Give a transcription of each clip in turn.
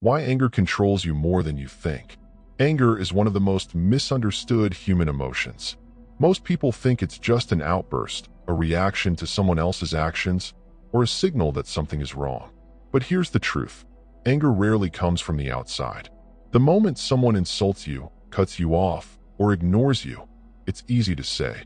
Why anger controls you more than you think. Anger is one of the most misunderstood human emotions. Most people think it's just an outburst, a reaction to someone else's actions, or a signal that something is wrong. But here's the truth. Anger rarely comes from the outside. The moment someone insults you, cuts you off, or ignores you, it's easy to say,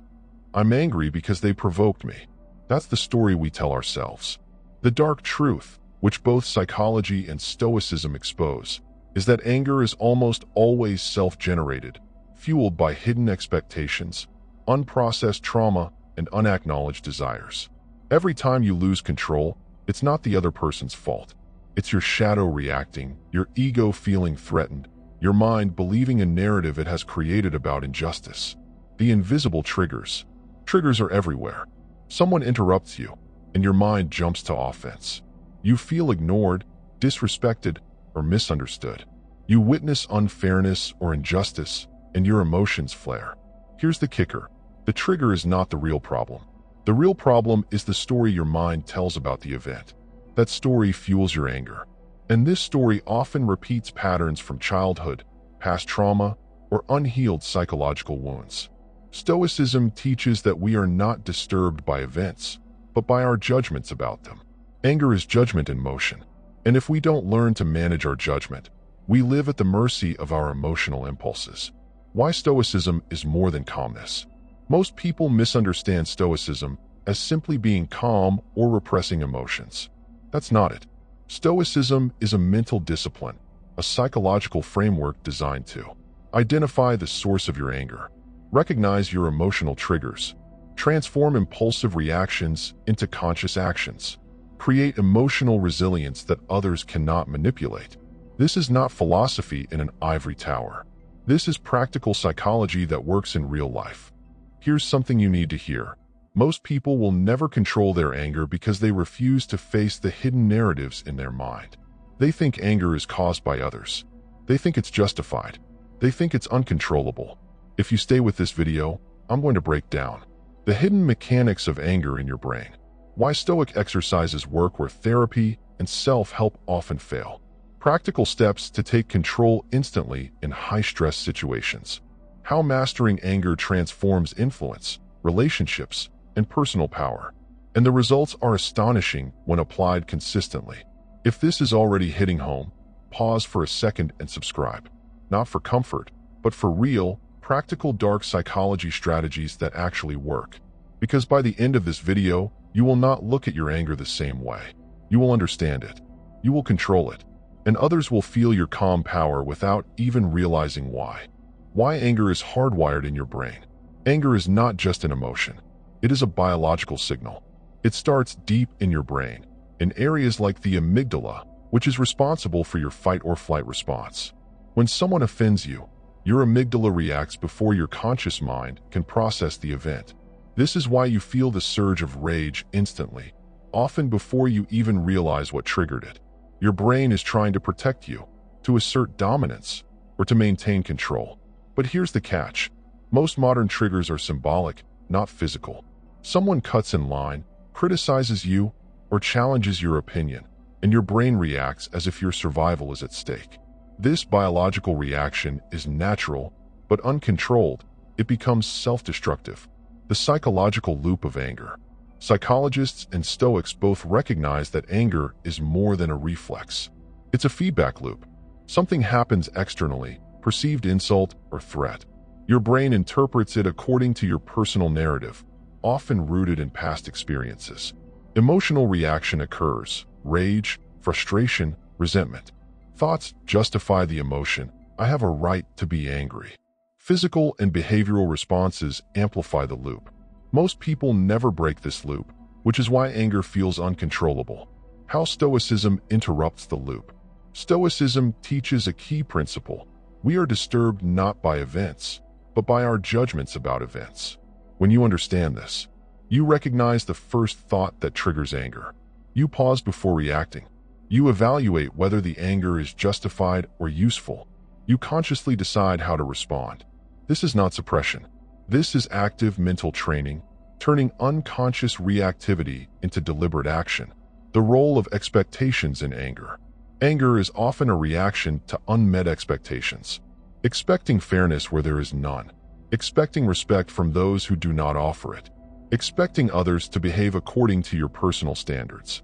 "I'm angry because they provoked me." That's the story we tell ourselves. The dark truth, which both psychology and Stoicism expose, is that anger is almost always self-generated, fueled by hidden expectations, unprocessed trauma, and unacknowledged desires. Every time you lose control, it's not the other person's fault. It's your shadow reacting, your ego feeling threatened, your mind believing a narrative it has created about injustice. The invisible triggers. Triggers are everywhere. Someone interrupts you, and your mind jumps to offense. You feel ignored, disrespected, or misunderstood. You witness unfairness or injustice, and your emotions flare. Here's the kicker. The trigger is not the real problem. The real problem is the story your mind tells about the event. That story fuels your anger. And this story often repeats patterns from childhood, past trauma, or unhealed psychological wounds. Stoicism teaches that we are not disturbed by events, but by our judgments about them. Anger is judgment in motion. And if we don't learn to manage our judgment, we live at the mercy of our emotional impulses. Why Stoicism is more than calmness. Most people misunderstand Stoicism as simply being calm or repressing emotions. That's not it. Stoicism is a mental discipline, a psychological framework designed to identify the source of your anger, recognize your emotional triggers, transform impulsive reactions into conscious actions, create emotional resilience that others cannot manipulate. This is not philosophy in an ivory tower. This is practical psychology that works in real life. Here's something you need to hear. Most people will never control their anger because they refuse to face the hidden narratives in their mind. They think anger is caused by others. They think it's justified. They think it's uncontrollable. If you stay with this video, I'm going to break down the hidden mechanics of anger in your brain. Why Stoic exercises work where therapy and self-help often fail. Practical steps to take control instantly in high-stress situations. How mastering anger transforms influence, relationships, and personal power. And the results are astonishing when applied consistently. If this is already hitting home, pause for a second and subscribe. Not for comfort, but for real, practical dark psychology strategies that actually work. Because by the end of this video, you will not look at your anger the same way. You will understand it. You will control it. And others will feel your calm power without even realizing why. Why anger is hardwired in your brain. Anger is not just an emotion. It is a biological signal. It starts deep in your brain, in areas like the amygdala, which is responsible for your fight or flight response. When someone offends you, your amygdala reacts before your conscious mind can process the event. This is why you feel the surge of rage instantly, often before you even realize what triggered it. Your brain is trying to protect you, to assert dominance, or to maintain control. But here's the catch. Most modern triggers are symbolic, not physical. Someone cuts in line, criticizes you, or challenges your opinion, and your brain reacts as if your survival is at stake. This biological reaction is natural, but uncontrolled, it becomes self-destructive. The psychological loop of anger. Psychologists and Stoics both recognize that anger is more than a reflex. It's a feedback loop. Something happens externally, perceived insult or threat. Your brain interprets it according to your personal narrative, often rooted in past experiences. Emotional reaction occurs: rage, frustration, resentment. Thoughts justify the emotion. I have a right to be angry. Physical and behavioral responses amplify the loop. Most people never break this loop, which is why anger feels uncontrollable. How Stoicism interrupts the loop. Stoicism teaches a key principle. We are disturbed not by events, but by our judgments about events. When you understand this, you recognize the first thought that triggers anger. You pause before reacting. You evaluate whether the anger is justified or useful. You consciously decide how to respond. This is not suppression. This is active mental training, turning unconscious reactivity into deliberate action. The role of expectations in anger. Anger is often a reaction to unmet expectations. Expecting fairness where there is none. Expecting respect from those who do not offer it. Expecting others to behave according to your personal standards.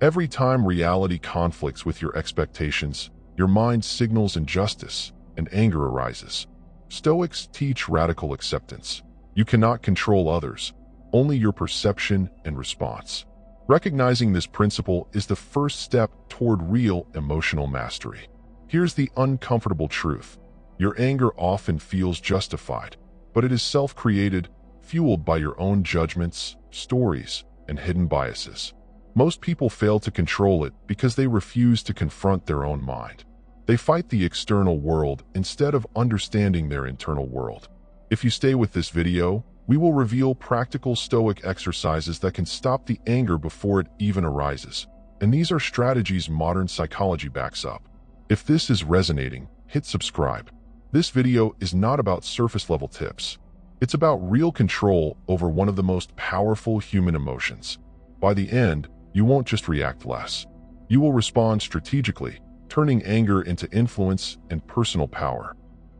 Every time reality conflicts with your expectations, your mind signals injustice, and anger arises. Stoics teach radical acceptance. You cannot control others, only your perception and response. Recognizing this principle is the first step toward real emotional mastery. Here's the uncomfortable truth. Your anger often feels justified, but it is self-created, fueled by your own judgments, stories, and hidden biases. Most people fail to control it because they refuse to confront their own mind. They fight the external world instead of understanding their internal world. If you stay with this video, we will reveal practical Stoic exercises that can stop the anger before it even arises. And these are strategies modern psychology backs up. If this is resonating, hit subscribe. This video is not about surface-level tips. It's about real control over one of the most powerful human emotions. By the end, you won't just react less. You will respond strategically, turning anger into influence and personal power.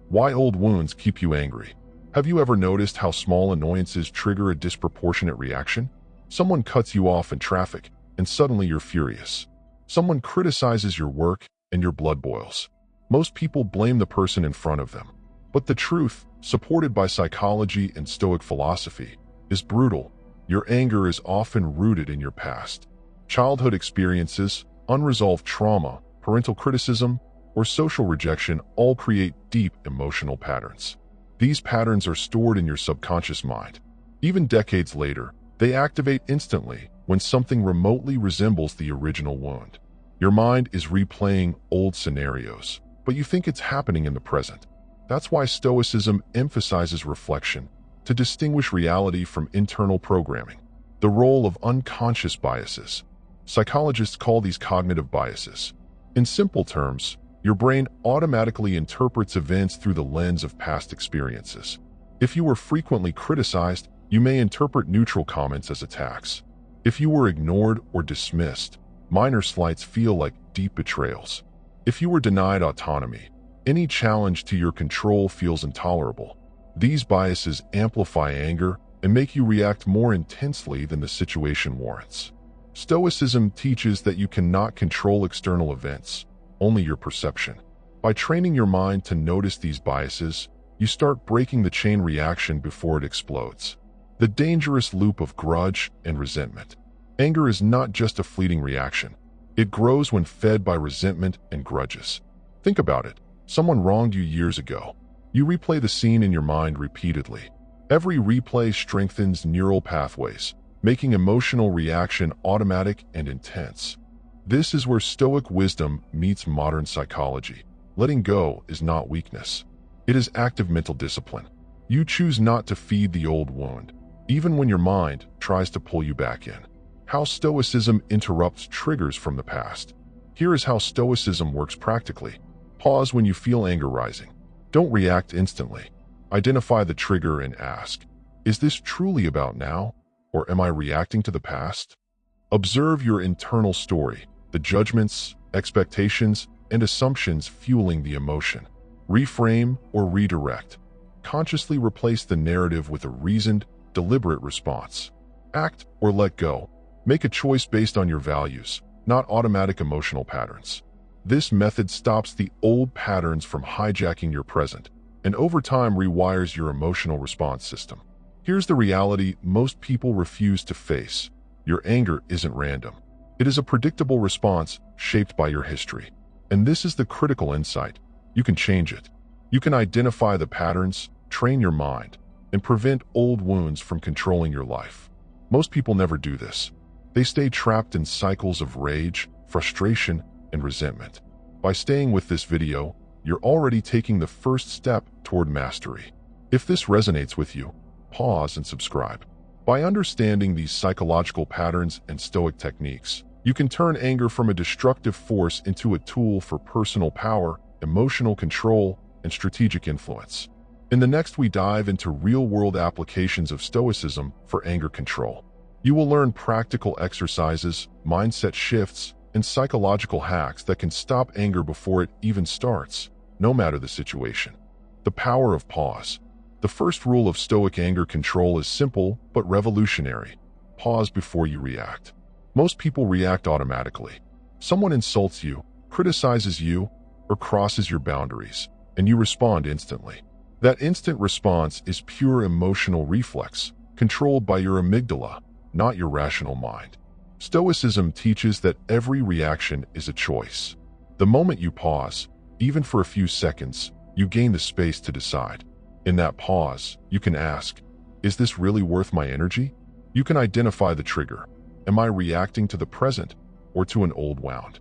Why old wounds keep you angry? Have you ever noticed how small annoyances trigger a disproportionate reaction? Someone cuts you off in traffic, and suddenly you're furious. Someone criticizes your work, and your blood boils. Most people blame the person in front of them. But the truth, supported by psychology and Stoic philosophy, is brutal. Your anger is often rooted in your past. Childhood experiences, unresolved trauma, parental criticism, or social rejection all create deep emotional patterns. These patterns are stored in your subconscious mind. Even decades later, they activate instantly when something remotely resembles the original wound. Your mind is replaying old scenarios, but you think it's happening in the present. That's why Stoicism emphasizes reflection, to distinguish reality from internal programming. The role of unconscious biases. Psychologists call these cognitive biases. In simple terms, your brain automatically interprets events through the lens of past experiences. If you were frequently criticized, you may interpret neutral comments as attacks. If you were ignored or dismissed, minor slights feel like deep betrayals. If you were denied autonomy, any challenge to your control feels intolerable. These biases amplify anger and make you react more intensely than the situation warrants. Stoicism teaches that you cannot control external events, only your perception. By training your mind to notice these biases, you start breaking the chain reaction before it explodes. The dangerous loop of grudge and resentment. Anger is not just a fleeting reaction. It grows when fed by resentment and grudges. Think about it. Someone wronged you years ago. You replay the scene in your mind repeatedly. Every replay strengthens neural pathways, making emotional reaction automatic and intense. This is where Stoic wisdom meets modern psychology. Letting go is not weakness. It is active mental discipline. You choose not to feed the old wound, even when your mind tries to pull you back in. How Stoicism interrupts triggers from the past. Here is how Stoicism works practically. Pause when you feel anger rising. Don't react instantly. Identify the trigger and ask, is this truly about now, or am I reacting to the past? Observe your internal story, the judgments, expectations, and assumptions fueling the emotion. Reframe or redirect. Consciously replace the narrative with a reasoned, deliberate response. Act or let go. Make a choice based on your values, not automatic emotional patterns. This method stops the old patterns from hijacking your present, and over time rewires your emotional response system. Here's the reality most people refuse to face. Your anger isn't random. It is a predictable response shaped by your history. And this is the critical insight. You can change it. You can identify the patterns, train your mind, and prevent old wounds from controlling your life. Most people never do this. They stay trapped in cycles of rage, frustration, and resentment. By staying with this video, you're already taking the first step toward mastery. If this resonates with you, pause and subscribe. By understanding these psychological patterns and Stoic techniques, you can turn anger from a destructive force into a tool for personal power, emotional control, and strategic influence. In the next, we dive into real-world applications of Stoicism for anger control. You will learn practical exercises, mindset shifts, and psychological hacks that can stop anger before it even starts, no matter the situation. The power of pause. The first rule of Stoic anger control is simple but revolutionary. Pause before you react. Most people react automatically. Someone insults you, criticizes you, or crosses your boundaries, and you respond instantly. That instant response is pure emotional reflex, controlled by your amygdala, not your rational mind. Stoicism teaches that every reaction is a choice. The moment you pause, even for a few seconds, you gain the space to decide. In that pause, you can ask, is this really worth my energy? You can identify the trigger. Am I reacting to the present or to an old wound?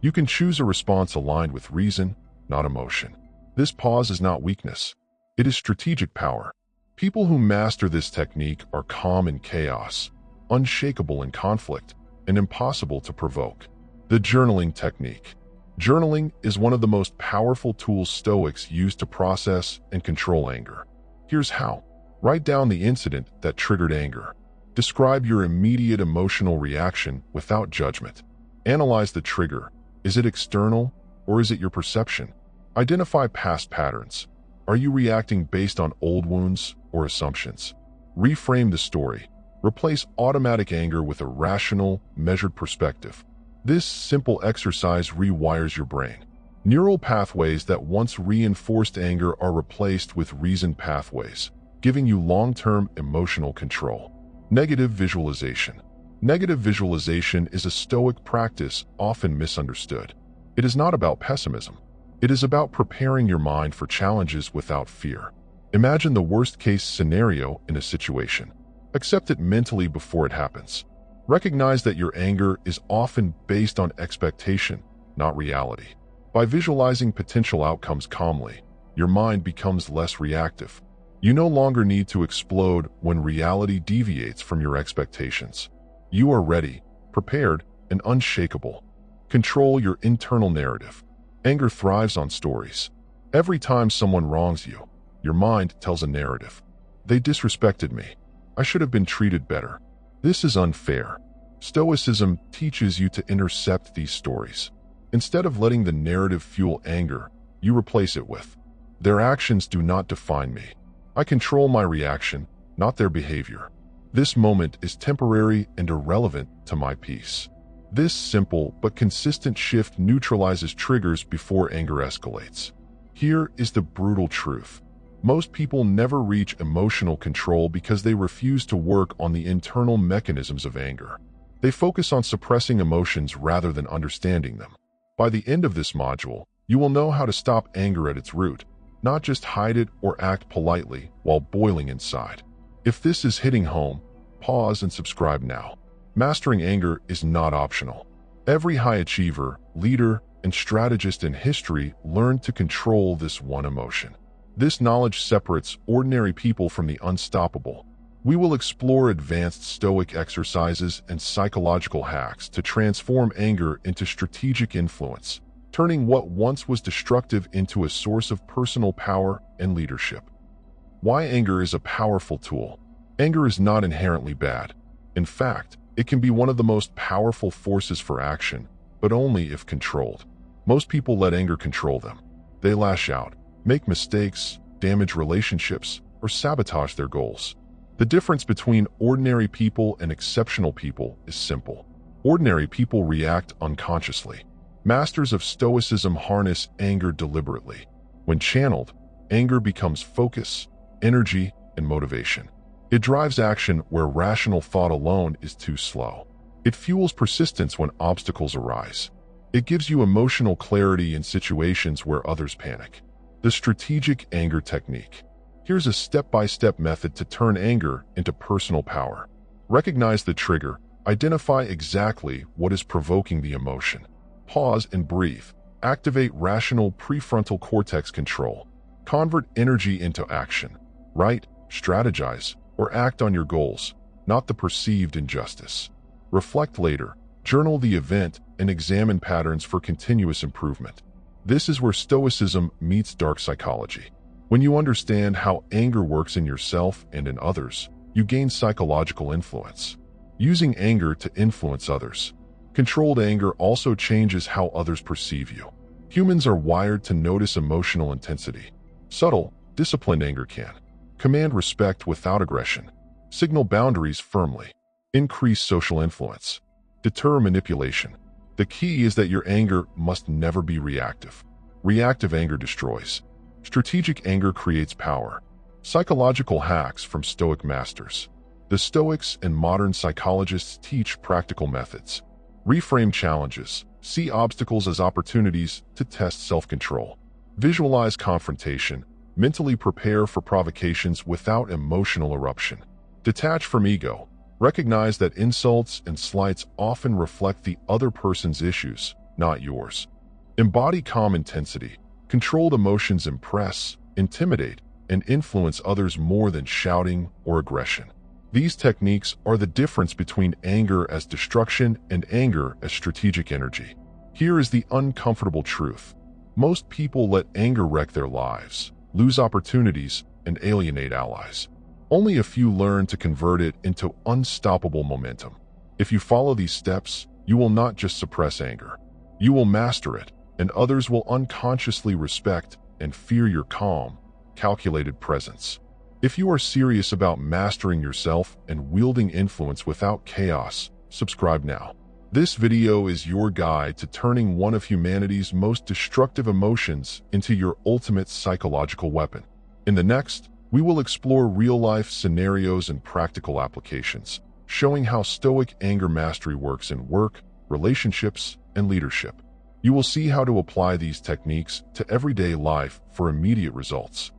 You can choose a response aligned with reason, not emotion. This pause is not weakness. It is strategic power. People who master this technique are calm in chaos, unshakable in conflict, and impossible to provoke. The journaling technique. Journaling is one of the most powerful tools Stoics use to process and control anger. Here's how. Write down the incident that triggered anger. Describe your immediate emotional reaction without judgment. Analyze the trigger. Is it external or is it your perception? Identify past patterns. Are you reacting based on old wounds or assumptions? Reframe the story. Replace automatic anger with a rational, measured perspective. This simple exercise rewires your brain. Neural pathways that once reinforced anger are replaced with reasoned pathways, giving you long-term emotional control. Negative visualization. Negative visualization is a Stoic practice often misunderstood. It is not about pessimism. It is about preparing your mind for challenges without fear. Imagine the worst-case scenario in a situation. Accept it mentally before it happens. Recognize that your anger is often based on expectation, not reality. By visualizing potential outcomes calmly, your mind becomes less reactive. You no longer need to explode when reality deviates from your expectations. You are ready, prepared, and unshakable. Control your internal narrative. Anger thrives on stories. Every time someone wrongs you, your mind tells a narrative. They disrespected me. I should have been treated better. This is unfair. Stoicism teaches you to intercept these stories. Instead of letting the narrative fuel anger, you replace it with, their actions do not define me. I control my reaction, not their behavior. This moment is temporary and irrelevant to my peace. This simple but consistent shift neutralizes triggers before anger escalates. Here is the brutal truth. Most people never reach emotional control because they refuse to work on the internal mechanisms of anger. They focus on suppressing emotions rather than understanding them. By the end of this module, you will know how to stop anger at its root, not just hide it or act politely while boiling inside. If this is hitting home, pause and subscribe now. Mastering anger is not optional. Every high achiever, leader, and strategist in history learned to control this one emotion. This knowledge separates ordinary people from the unstoppable. We will explore advanced Stoic exercises and psychological hacks to transform anger into strategic influence, turning what once was destructive into a source of personal power and leadership. Why anger is a powerful tool. Anger is not inherently bad. In fact, it can be one of the most powerful forces for action, but only if controlled. Most people let anger control them. They lash out, make mistakes, damage relationships, or sabotage their goals. The difference between ordinary people and exceptional people is simple. Ordinary people react unconsciously. Masters of Stoicism harness anger deliberately. When channeled, anger becomes focus, energy, and motivation. It drives action where rational thought alone is too slow. It fuels persistence when obstacles arise. It gives you emotional clarity in situations where others panic. The strategic anger technique. Here's a step-by-step method to turn anger into personal power. Recognize the trigger. Identify exactly what is provoking the emotion. Pause and breathe. Activate rational prefrontal cortex control. Convert energy into action. Write, strategize, or act on your goals, not the perceived injustice. Reflect later, journal the event, and examine patterns for continuous improvement. This is where Stoicism meets dark psychology. When you understand how anger works in yourself and in others, you gain psychological influence. Using anger to influence others. Controlled anger also changes how others perceive you. Humans are wired to notice emotional intensity. Subtle, disciplined anger can command respect without aggression, signal boundaries firmly, increase social influence, deter manipulation. The key is that your anger must never be reactive. Reactive anger destroys. Strategic anger creates power. Psychological hacks from Stoic masters. The Stoics and modern psychologists teach practical methods. Reframe challenges. See obstacles as opportunities to test self-control. Visualize confrontation. Mentally prepare for provocations without emotional eruption. Detach from ego. Recognize that insults and slights often reflect the other person's issues, not yours. Embody calm intensity. Controlled emotions impress, intimidate, and influence others more than shouting or aggression. These techniques are the difference between anger as destruction and anger as strategic energy. Here is the uncomfortable truth. Most people let anger wreck their lives, lose opportunities, and alienate allies. Only a few learn to convert it into unstoppable momentum. If you follow these steps, you will not just suppress anger. You will master it, and others will unconsciously respect and fear your calm, calculated presence. If you are serious about mastering yourself and wielding influence without chaos, subscribe now. This video is your guide to turning one of humanity's most destructive emotions into your ultimate psychological weapon. In the next, we will explore real-life scenarios and practical applications, showing how Stoic anger mastery works in work, relationships, and leadership. You will see how to apply these techniques to everyday life for immediate results.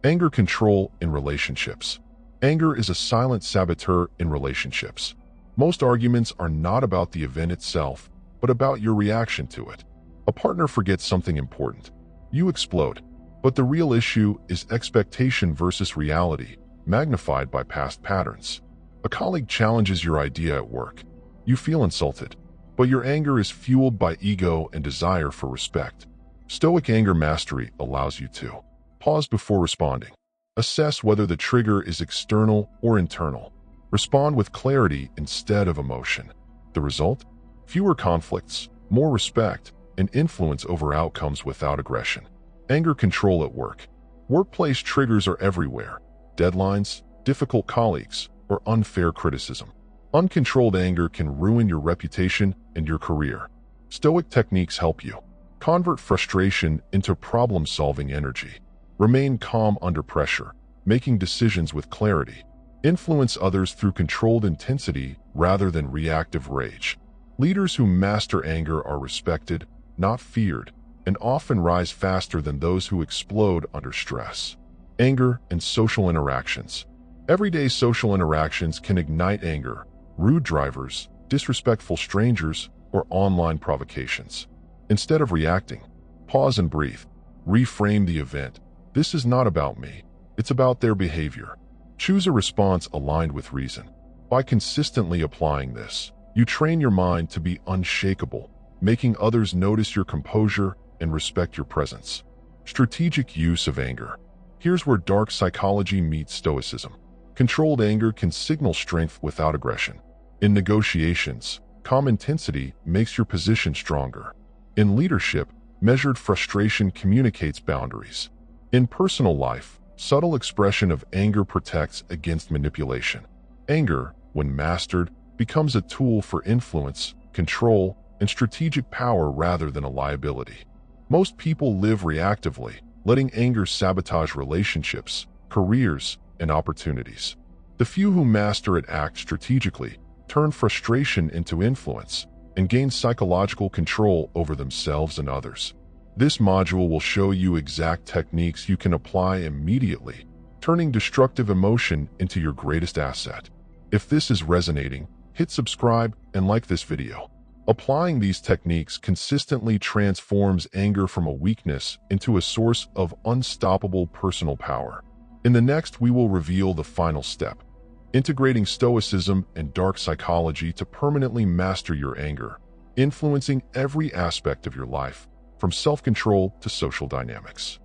Anger control in relationships. Anger is a silent saboteur in relationships. Most arguments are not about the event itself, but about your reaction to it. A partner forgets something important. You explode. But the real issue is expectation versus reality, magnified by past patterns. A colleague challenges your idea at work. You feel insulted, but your anger is fueled by ego and desire for respect. Stoic anger mastery allows you to pause before responding. Assess whether the trigger is external or internal. Respond with clarity instead of emotion. The result? Fewer conflicts, more respect, and influence over outcomes without aggression. Anger control at work. Workplace triggers are everywhere. Deadlines, difficult colleagues, or unfair criticism. Uncontrolled anger can ruin your reputation and your career. Stoic techniques help you. Convert frustration into problem-solving energy. Remain calm under pressure, making decisions with clarity. Influence others through controlled intensity rather than reactive rage. Leaders who master anger are respected, not feared, and often rise faster than those who explode under stress. Anger and social interactions. Everyday social interactions can ignite anger. Rude drivers, disrespectful strangers, or online provocations. Instead of reacting, pause and breathe. Reframe the event. This is not about me. It's about their behavior. Choose a response aligned with reason. By consistently applying this, you train your mind to be unshakable, making others notice your composure and respect your presence. Strategic use of anger. Here's where dark psychology meets stoicism. Controlled anger can signal strength without aggression. In negotiations, calm intensity makes your position stronger. In leadership, measured frustration communicates boundaries. In personal life, subtle expression of anger protects against manipulation. Anger, when mastered, becomes a tool for influence, control, and strategic power rather than a liability. Most people live reactively, letting anger sabotage relationships, careers, and opportunities. The few who master it act strategically, turn frustration into influence, and gain psychological control over themselves and others. This module will show you exact techniques you can apply immediately, turning destructive emotion into your greatest asset. If this is resonating, hit subscribe and like this video. Applying these techniques consistently transforms anger from a weakness into a source of unstoppable personal power. In the next, we will reveal the final step, integrating Stoicism and dark psychology to permanently master your anger, influencing every aspect of your life, from self-control to social dynamics.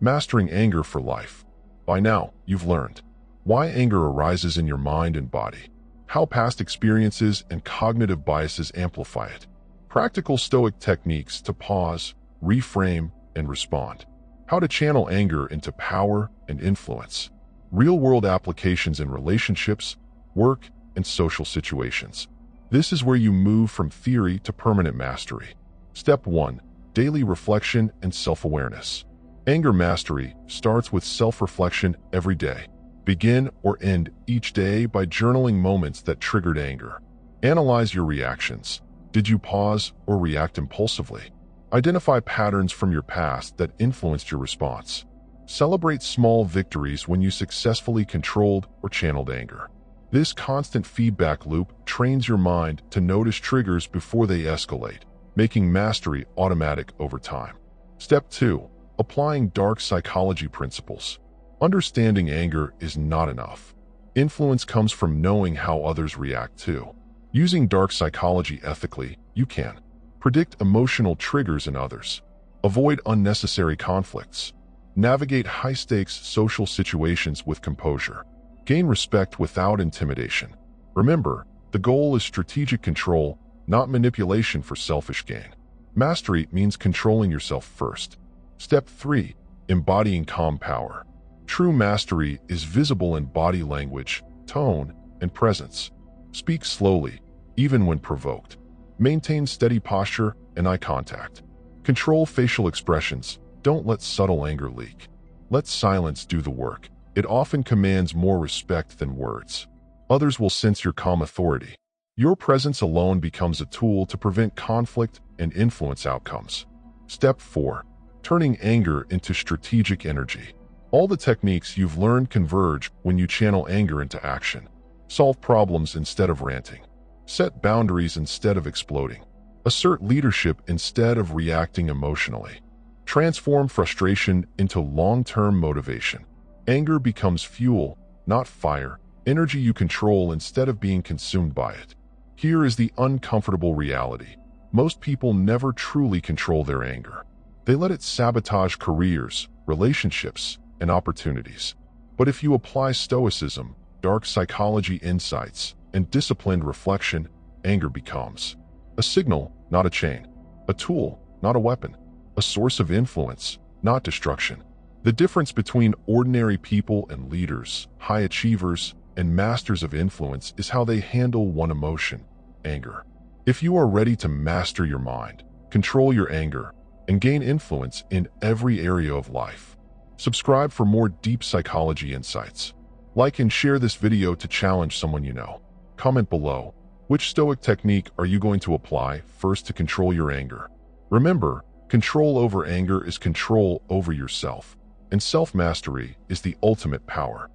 Mastering anger for life. By now, you've learned why anger arises in your mind and body, how past experiences and cognitive biases amplify it, Practical Stoic techniques to pause, reframe, and respond. How to channel anger into power and influence. Real-world applications in relationships, work, and social situations. This is where you move from theory to permanent mastery. Step 1. Daily reflection and self-awareness. Anger mastery starts with self-reflection every day. Begin or end each day by journaling moments that triggered anger. Analyze your reactions. Did you pause or react impulsively? Identify patterns from your past that influenced your response. Celebrate small victories when you successfully controlled or channeled anger. This constant feedback loop trains your mind to notice triggers before they escalate, making mastery automatic over time. Step 2. Applying dark psychology principles. Understanding anger is not enough. Influence comes from knowing how others react too. Using dark psychology ethically, you can predict emotional triggers in others, avoid unnecessary conflicts, navigate high-stakes social situations with composure, gain respect without intimidation. Remember, the goal is strategic control, not manipulation for selfish gain. Mastery means controlling yourself first. Step 3. Embodying calm power. True mastery is visible in body language, tone, and presence. Speak slowly, even when provoked. Maintain steady posture and eye contact. Control facial expressions. Don't let subtle anger leak. Let silence do the work. It often commands more respect than words. Others will sense your calm authority. Your presence alone becomes a tool to prevent conflict and influence outcomes. Step 4. Turning anger into strategic energy. All the techniques you've learned converge when you channel anger into action. Solve problems instead of ranting. Set boundaries instead of exploding. Assert leadership instead of reacting emotionally. Transform frustration into long-term motivation. Anger becomes fuel, not fire, energy you control instead of being consumed by it. Here is the uncomfortable reality. Most people never truly control their anger. They let it sabotage careers, relationships, and opportunities. But if you apply Stoicism, dark psychology insights, and disciplined reflection, anger becomes a signal, not a chain, a tool, not a weapon, a source of influence, not destruction. The difference between ordinary people and leaders, high achievers, and masters of influence is how they handle one emotion, anger. If you are ready to master your mind, control your anger, and gain influence in every area of life, subscribe for more deep psychology insights. Like and share this video to challenge someone you know. Comment below, which Stoic technique are you going to apply first to control your anger? Remember, control over anger is control over yourself, and self-mastery is the ultimate power.